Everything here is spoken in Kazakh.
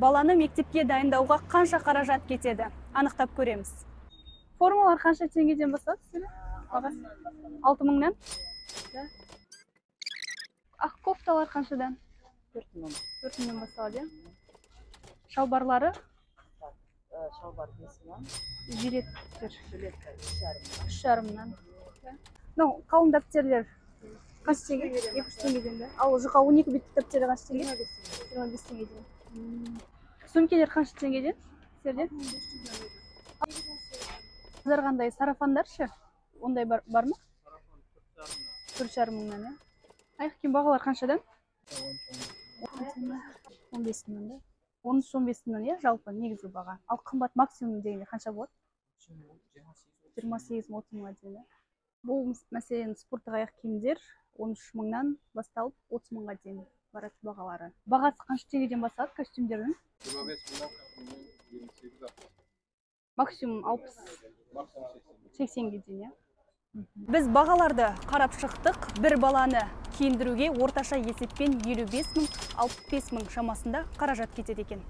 баланы мектепке дайындауға қанша қаражат кетеді? Анықтап көреміз. Формалар қанша теңгеден басталады? 6000-нан? Ақ кофталар қаншадан? 4000-нан басталады. Шалбарлары? Шалбар 5-нан. Жилеттер? 3,5-нан. Қалың дәптерлер қанша теңге? 2-3 теңгеден. Ал жұқа 12 беттік дәптері қанша теңге? 25 теңгеден. Сөмкелер қанша теңгеден? Сіздерде? Қыздар қандай сарафандар ше? Ондай бар ма? 4,5-нан. Аяқ киім бағалар қаншадан? 15-нан да. 13-15-нан, жалпы негізгі баға. Ал қымбат максимум дегенде қанша болады? 28-30-ға дейін. Бұл мәселен спорттық аяқ киімдер 13 000-нан басталып 30 000-ға дейін барады бағалары. Бағасы қанша теңгеден басталады костюмдердің? 25 Максимум 60-80-ге дейін. Біз бағаларды қарап шықтық. Bir баланы киіндіруге орташа есеппен 55 000-65 000 шамасында қаражат кетеді екен.